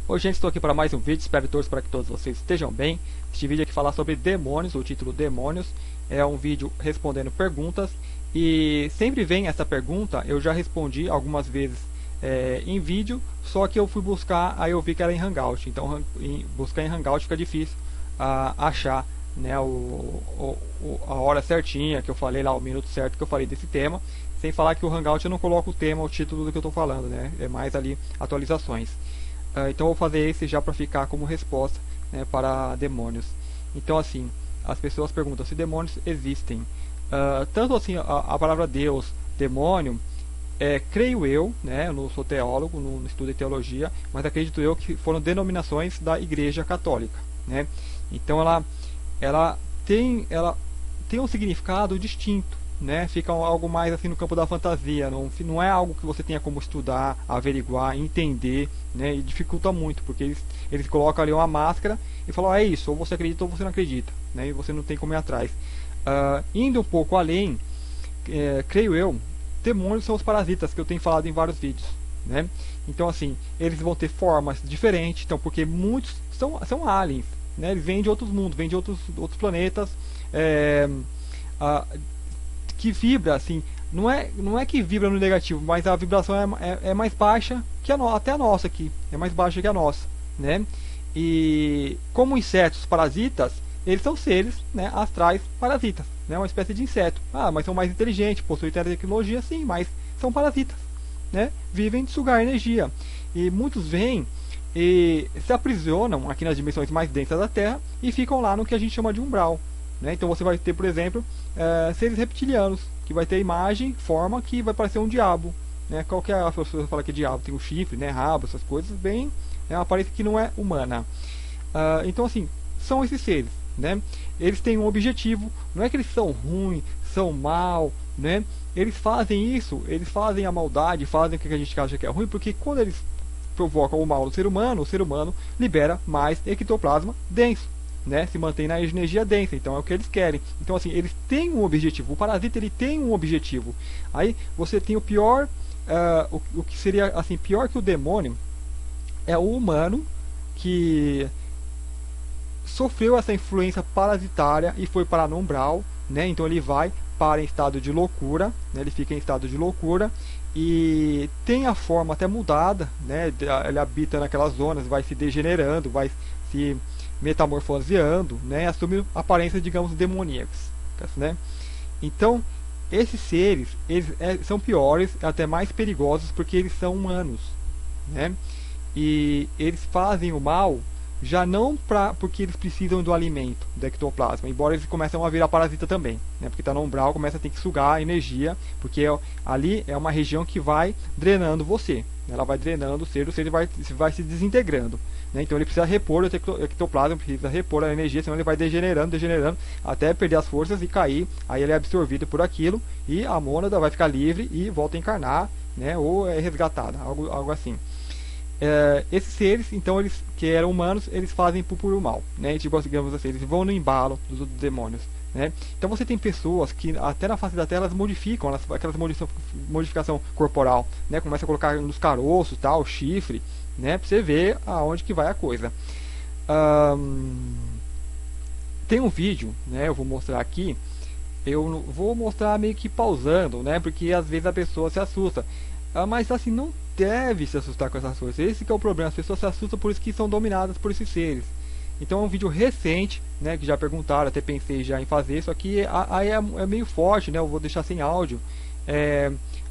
Oi gente, estou aqui para mais um vídeo, espero todos para que todos vocês estejam bem. Este vídeo aqui fala sobre demônios, o título Demônios, é um vídeo respondendo perguntas. E sempre vem essa pergunta, eu já respondi algumas vezes em vídeo, só que eu fui buscar, aí eu vi que era em Hangout, então buscar em Hangout fica difícil achar, né, a hora certinha que eu falei lá, o minuto certo que eu falei desse tema. Sem falar que o Hangout eu não coloco o tema, o título do que eu estou falando, né, é mais ali atualizações. Então eu vou fazer esse já para ficar como resposta, né, para demônios. Então assim, as pessoas perguntam se demônios existem. Tanto assim a palavra Deus, demônio, creio eu, né, eu não sou teólogo, não estudo teologia, mas acredito eu que foram denominações da Igreja Católica, né? Então ela tem um significado distinto, né? Fica algo mais assim no campo da fantasia, não é algo que você tenha como estudar, averiguar, entender, né? E dificulta muito, porque eles colocam ali uma máscara e falam, é isso, ou você acredita ou você não acredita, né? E você não tem como ir atrás. Indo um pouco além, creio eu, demônios são os parasitas que eu tenho falado em vários vídeos, né? Então assim, eles vão ter formas diferentes, então, porque muitos são aliens, né? Eles vêm de outros mundos, vêm de outros planetas, que vibra assim, não é que vibra no negativo, mas a vibração é mais baixa que até a nossa aqui, é mais baixa que a nossa, né? E como insetos parasitas, eles são seres, né, astrais parasitas, né, uma espécie de inseto. Mas são mais inteligentes, possuem tecnologia, sim, mas são parasitas, né? Vivem de sugar energia. E muitos vêm e se aprisionam aqui nas dimensões mais densas da Terra e ficam lá no que a gente chama de umbral, né? Então você vai ter, por exemplo, seres reptilianos, que vai ter imagem, forma que vai parecer um diabo, né? Qual que é a pessoa fala que é diabo? Tem o chifre, né, rabo, essas coisas, bem, uma aparência que não é humana. Então assim, são esses seres, né? Eles têm um objetivo, não é que eles são ruins, são mal, né? Eles fazem isso, eles fazem a maldade, fazem o que a gente acha que é ruim, porque quando eles provocam o mal no ser humano, o ser humano libera mais ectoplasma denso, né? Se mantém na energia densa, então é o que eles querem. Então assim, eles têm um objetivo, o parasita ele tem um objetivo. Aí você tem o pior, o que seria assim, pior que o demônio, é o humano que sofreu essa influência parasitária e foi para no umbral, né? Então ele vai para em estado de loucura, né? Ele fica em estado de loucura e tem a forma até mudada, né? Ele habita naquelas zonas, vai se degenerando, vai se metamorfoseando, né? Assume aparências, digamos, demoníacas, né? Então esses seres, eles são piores, até mais perigosos, porque eles são humanos, né? E eles fazem o mal já não porque eles precisam do alimento, do ectoplasma, embora eles começam a virar parasita também, né? Porque está no umbral, começa a ter que sugar energia, porque ali é uma região que vai drenando você, ela vai drenando o ser vai se desintegrando, né? Então ele precisa repor o ectoplasma, precisa repor a energia, senão ele vai degenerando, até perder as forças e cair, aí ele é absorvido por aquilo, e a mônada vai ficar livre e volta a encarnar, né? Ou é resgatada, algo assim. Esses seres, então, eles que eram humanos, eles fazem por o mal, né? Tipo, digamos assim, eles vão no embalo dos outros demônios, né? Então você tem pessoas que até na face da Terra elas modificam, aquelas modificação corporal, né? Começa a colocar nos caroços, tal, chifre, né? Pra você ver aonde que vai a coisa. Tem um vídeo, né? Eu vou mostrar aqui. Eu vou mostrar meio que pausando, né? Porque às vezes a pessoa se assusta. Mas assim, não deve se assustar com essas coisas. Esse que é o problema. As pessoas se assustam por isso que são dominadas por esses seres. Então é um vídeo recente, né? Que já perguntaram, até pensei já em fazer. Só que aí é meio forte, né? Eu vou deixar sem áudio.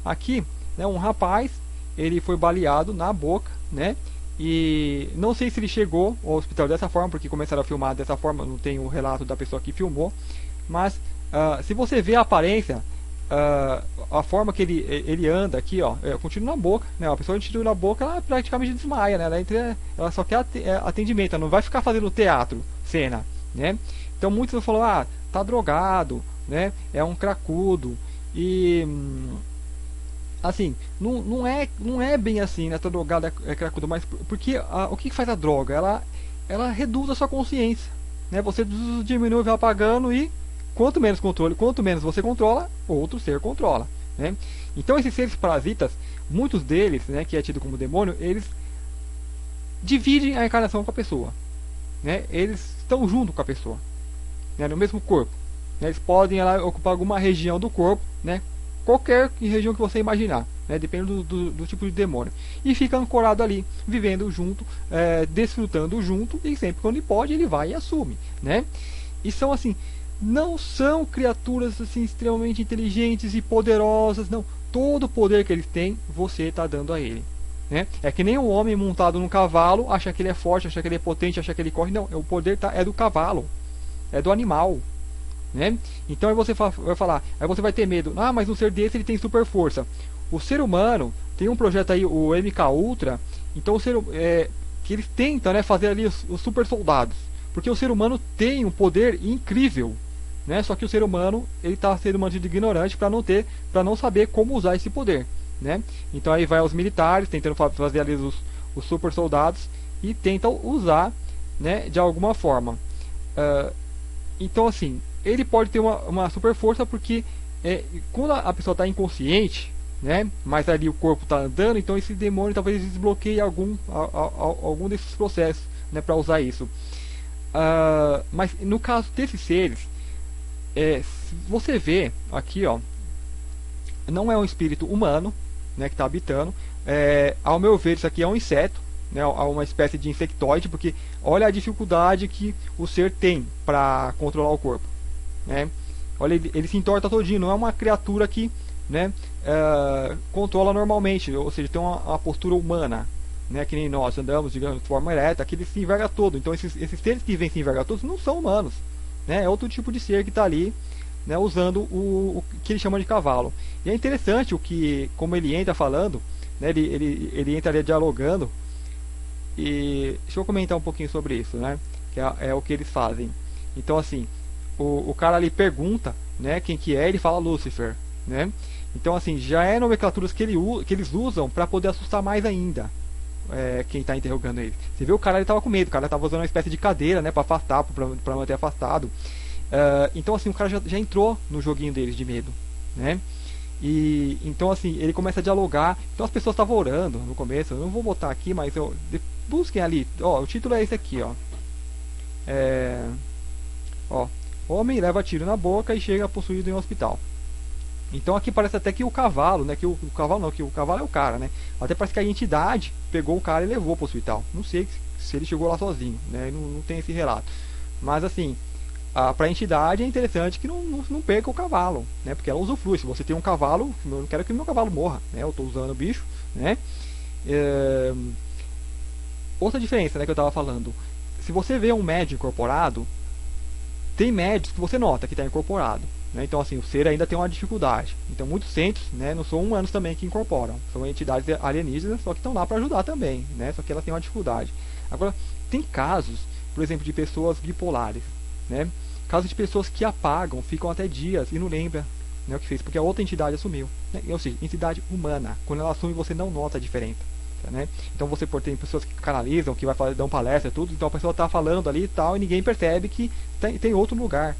Aqui, né? Um rapaz, ele foi baleado na boca, né? E não sei se ele chegou ao hospital dessa forma, porque começaram a filmar dessa forma. Não tem o relato da pessoa que filmou. Mas se você vê a aparência, a forma que ele anda aqui, ó, com tiro na boca, né? A pessoa de tiro na boca, ela praticamente desmaia, né? Ela só quer atendimento, ela não vai ficar fazendo teatro, cena, né? Então muitos falam, tá drogado, né? É um cracudo. E assim, não é bem assim, né? Tá drogado, é cracudo, mas porque o que faz a droga? Ela reduz a sua consciência, né? Você diminui, vai apagando e quanto menos controle, quanto menos você controla, outro ser controla, né? Então esses seres parasitas, muitos deles, né, que é tido como demônio, eles dividem a encarnação com a pessoa, né? Eles estão junto com a pessoa, né? No mesmo corpo, né? Eles podem lá, ocupar alguma região do corpo, né? Qualquer região que você imaginar, né? Depende do tipo de demônio, e fica ancorado ali, vivendo junto, desfrutando junto, e sempre quando ele pode ele vai e assume, né? E são assim, não são criaturas assim extremamente inteligentes e poderosas, não. Todo o poder que eles têm, você está dando a ele, né? É que nem um homem montado num cavalo, acha que ele é forte, acha que ele é potente, acha que ele corre. Não, o poder é do cavalo, é do animal, né? Então aí você vai falar, aí você vai ter medo. Ah, mas um ser desse ele tem super força. O ser humano tem um projeto aí, o MK Ultra. Então que eles tentam, né, fazer ali os super soldados, porque o ser humano tem um poder incrível, né? Só que o ser humano ele está sendo mantido ignorante para não saber como usar esse poder, né? Então aí vai os militares tentando fazer ali os super soldados e tentam usar, né, de alguma forma. Então assim, ele pode ter uma super força porque quando a pessoa está inconsciente, né, mas ali o corpo está andando, então esse demônio talvez desbloqueie algum desses processos, né, para usar isso. Mas no caso desses seres, você vê aqui, ó, não é um espírito humano, né, que está habitando. Ao meu ver, isso aqui é um inseto, né, uma espécie de insectoide, porque olha a dificuldade que o ser tem para controlar o corpo, né? Olha, ele se entorta todinho, não é uma criatura que, né, controla normalmente, ou seja, tem uma postura humana, né, que nem nós andamos, digamos, de forma ereta, que ele se enverga todo. Então esses seres que vêm se envergar todos não são humanos, né? É outro tipo de ser que está ali, né, usando o que ele chama de cavalo. E é interessante o que, como ele entra falando, né, ele entra ali dialogando. E deixa eu comentar um pouquinho sobre isso, né? Que é o que eles fazem. Então assim, o cara ali pergunta, né, quem que é, ele fala Lúcifer, né? Então assim, já é nomenclaturas que eles usam para poder assustar mais ainda quem está interrogando ele. Você vê, o cara estava com medo, o cara estava usando uma espécie de cadeira, né, para afastar, para manter afastado. Então assim, o cara já entrou no joguinho deles de medo, né? E então assim, ele começa a dialogar. Então as pessoas estavam orando no começo. Eu não vou botar aqui, mas busquem ali. Ó, o título é esse aqui, ó. Ó, homem leva tiro na boca e chega possuído em um hospital. Então aqui parece até que o cavalo, né? Que o cavalo não, que o cavalo é o cara, né? Até parece que a entidade pegou o cara e levou para o hospital. Não sei se ele chegou lá sozinho, né? Não tem esse relato. Mas assim, para a entidade é interessante que não perca o cavalo, né? Porque ela usufrui. Se você tem um cavalo, eu não quero que o meu cavalo morra, né? Eu estou usando o bicho, né? Outra diferença, né, que eu estava falando. Se você vê um médium incorporado, tem médios que você nota que está incorporado, né? Então assim, o ser ainda tem uma dificuldade. Então muitos centros, né, não são humanos também que incorporam, são entidades alienígenas, só que estão lá para ajudar também, né? Só que elas têm uma dificuldade. Agora, tem casos, por exemplo, de pessoas bipolares, né? Casos de pessoas que apagam, ficam até dias e não lembram, né, o que fez, porque a outra entidade assumiu, né? Ou seja, entidade humana, quando ela assume você não nota a diferença, né? Então você tem pessoas que canalizam, que vai dar uma palestra, tudo, então a pessoa está falando ali e tal, e ninguém percebe que tem outro lugar,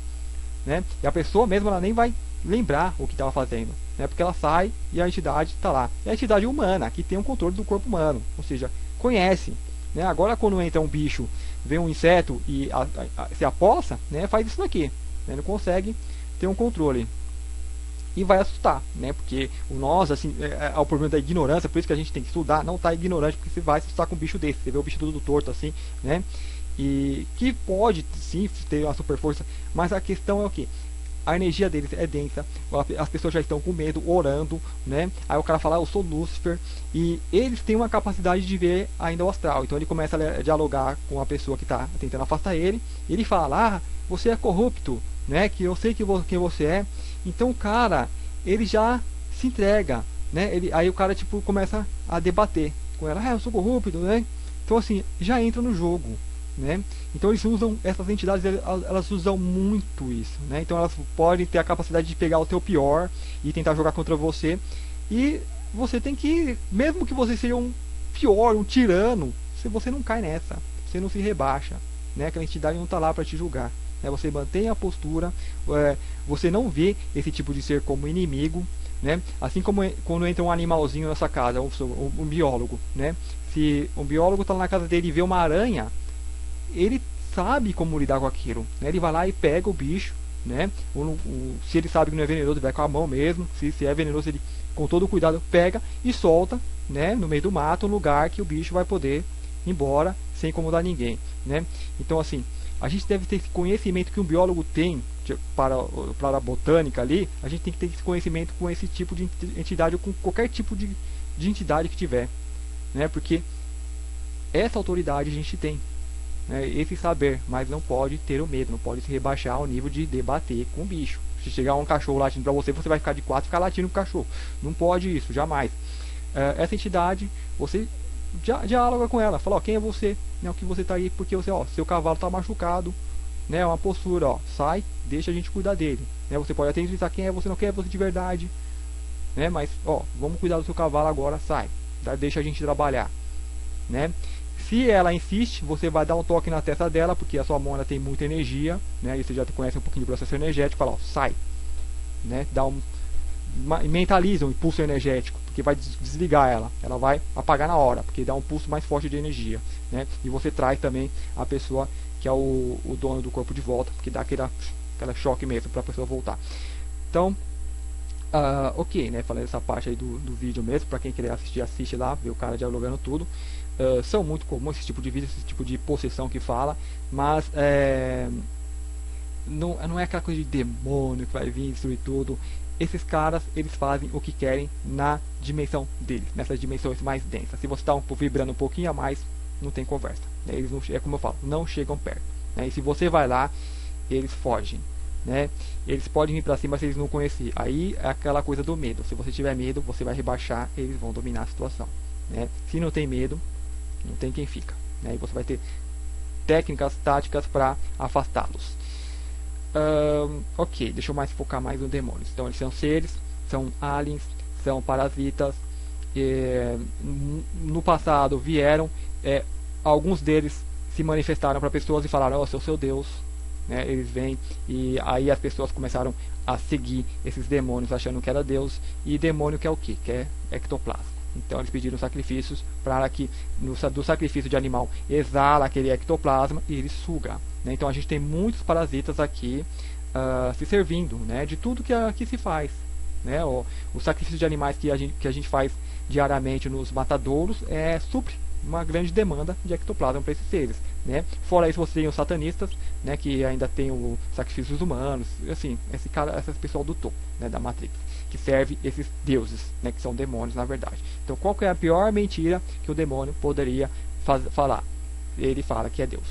né? E a pessoa mesmo ela nem vai lembrar o que estava fazendo, né? Porque ela sai e a entidade está lá. É a entidade humana que tem um controle do corpo humano, ou seja, conhece, né? Agora quando entra um bicho, vem um inseto e se aposta, né? Faz isso daqui, né? Não consegue ter um controle. E vai assustar, né? Porque nós, assim, é o problema da ignorância, por isso que a gente tem que estudar, não tá ignorante, porque você vai assustar com um bicho desse, você vê o bicho todo torto assim, né? E que pode sim ter uma super força, mas a questão é o que? A energia deles é densa, as pessoas já estão com medo, orando, né? Aí o cara fala, eu sou Lúcifer, e eles têm uma capacidade de ver ainda o astral, então ele começa a dialogar com a pessoa que está tentando afastar ele, e ele fala, você é corrupto, né? Que eu sei quem você é. Então o cara, ele já se entrega, né? Aí o cara tipo começa a debater com ela, eu sou corrupto, né? Então assim, já entra no jogo, né? Então eles usam, essas entidades, elas usam muito isso, né? Então elas podem ter a capacidade de pegar o teu pior e tentar jogar contra você. E você tem que, mesmo que você seja um pior, um tirano, você não cai nessa, você não se rebaixa, né? Aquela entidade não está lá para te julgar. Você mantém a postura, você não vê esse tipo de ser como inimigo, né? Assim como quando entra um animalzinho na sua casa, um biólogo, né? Se um biólogo está na casa dele e vê uma aranha, ele sabe como lidar com aquilo, né? Ele vai lá e pega o bicho, né? Se ele sabe que não é venenoso, ele vai com a mão mesmo. Se é venenoso, ele com todo cuidado pega e solta, né? No meio do mato, um lugar que o bicho vai poder ir embora sem incomodar ninguém, né? Então assim, a gente deve ter esse conhecimento que um biólogo tem para a botânica ali. A gente tem que ter esse conhecimento com esse tipo de entidade ou com qualquer tipo de entidade que tiver, né? Porque essa autoridade a gente tem, né, esse saber, mas não pode ter o medo, não pode se rebaixar ao nível de debater com o bicho. Se chegar um cachorro latindo para você, você vai ficar de quatro e ficar latindo pro cachorro. Não pode isso, jamais. Essa entidade, você dialoga com ela, fala, ó, quem é você? Né, o que você tá aí? Porque você, ó, seu cavalo tá machucado, né? Uma postura, ó, sai, deixa a gente cuidar dele. Né, você pode até entrevistar quem é você, não quer você de verdade, né? Mas, ó, vamos cuidar do seu cavalo agora, sai, deixa a gente trabalhar, né? Se ela insiste, você vai dar um toque na testa dela, porque a sua mão tem muita energia, né? E você já conhece um pouquinho do processo energético, fala, ó, sai, né? Mentaliza um impulso energético, porque vai desligar ela vai apagar na hora, porque dá um pulso mais forte de energia, né? E você traz também a pessoa que é o dono do corpo de volta, porque dá aquela choque mesmo para a pessoa voltar. Então, ok, né? Falei essa parte aí do vídeo mesmo, para quem querer assistir, assiste lá, ver o cara dialogando tudo. São muito comuns esse tipo de vídeo, esse tipo de possessão que fala, mas não é aquela coisa de demônio que vai vir destruir tudo. Esses caras, eles fazem o que querem na dimensão deles, nessas dimensões mais densas. Se você está vibrando um pouquinho a mais, não tem conversa, né? Eles não, é como eu falo, não chegam perto, né? E se você vai lá, eles fogem, né? Eles podem vir para cima se eles não conhecerem. Aí é aquela coisa do medo. Se você tiver medo, você vai rebaixar, eles vão dominar a situação, né? Se não tem medo, não tem quem fica, né? E você vai ter técnicas, táticas para afastá-los. Ok, deixa eu focar mais nos demônios. Então eles são seres, são aliens, são parasitas. No passado vieram, alguns deles se manifestaram para pessoas e falaram, eu sou seu Deus, né? Eles vêm e aí as pessoas começaram a seguir esses demônios achando que era Deus. E demônio que é o que? Que é ectoplasma. Então eles pediram sacrifícios para que do sacrifício de animal exala aquele ectoplasma e ele suga, né? Então a gente tem muitos parasitas aqui se servindo, né, de tudo que se faz, né? O sacrifício de animais que a gente faz diariamente nos matadouros supre uma grande demanda de ectoplasma para esses seres, né? Fora isso, você tem os satanistas, né, que ainda tem o sacrifícios humanos, assim, esse pessoal do topo, né, da Matrix, que serve esses deuses, né, que são demônios na verdade. Então qual que é a pior mentira que o demônio poderia falar? Ele fala que é Deus,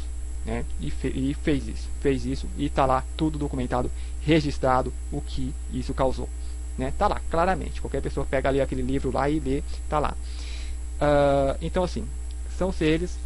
né? E fez isso e está lá tudo documentado, registrado o que isso causou, né? Tá lá claramente, qualquer pessoa pega ali aquele livro lá e lê, tá lá. Então assim, são seres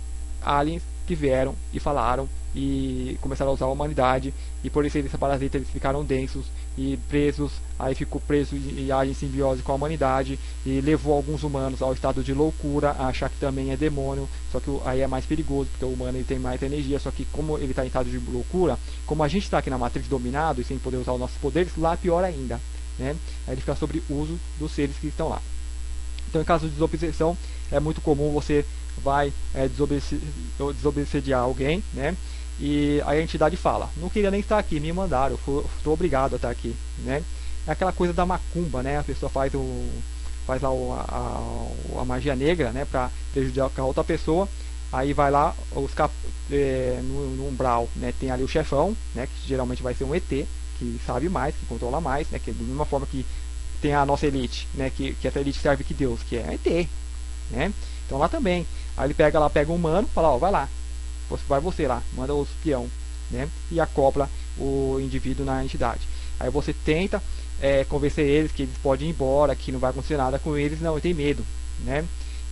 aliens que vieram e falaram e começaram a usar a humanidade, e por isso esses parasitas eles ficaram densos e presos, aí ficou preso e age em simbiose com a humanidade e levou alguns humanos ao estado de loucura, a achar que também é demônio, só que aí é mais perigoso porque o humano ele tem mais energia, só que como ele está em estado de loucura, como a gente está aqui na Matrix dominado e sem poder usar os nossos poderes, lá pior ainda, né? Aí ele fica sobre uso dos seres que estão lá. Então em caso de desobsessão é muito comum você vai desobsediar alguém, né? E a entidade fala, não queria nem estar aqui, me mandaram, estou obrigado a estar aqui, né? É aquela coisa da macumba, né? A pessoa faz lá a magia negra, né? Para prejudicar a outra pessoa. Aí vai lá, no umbral, né? Tem ali o chefão, né? Que geralmente vai ser um ET, que sabe mais, que controla mais, né? Que da mesma forma que tem a nossa elite, né? Que essa elite serve que Deus, que é ET, né? Então lá também. Aí ele pega um humano, fala, ó, vai lá, vai você lá, manda o espião, né? E acopla o indivíduo na entidade. Aí você tenta convencer eles que eles podem ir embora, que não vai acontecer nada com eles, não, ele tem medo, né?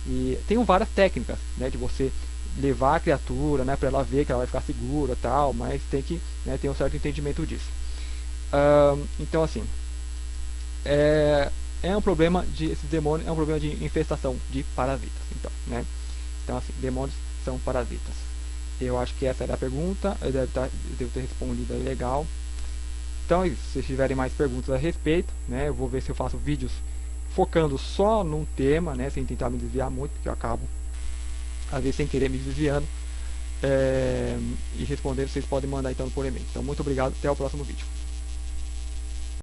E tem várias técnicas, né? De você levar a criatura, né? Para ela ver que ela vai ficar segura, tal, mas tem que, né, ter um certo entendimento disso. Então assim, é um problema de esses demônios, é um problema de infestação de parasitas, então, né? Então assim, demônios são parasitas. Eu acho que essa era a pergunta, eu devo ter respondido aí legal. Então, se vocês tiverem mais perguntas a respeito, né, eu vou ver se eu faço vídeos focando só num tema, né, sem tentar me desviar muito, porque eu acabo às vezes sem querer me desviando, e respondendo, vocês podem mandar então por e-mail. Então, muito obrigado, até o próximo vídeo.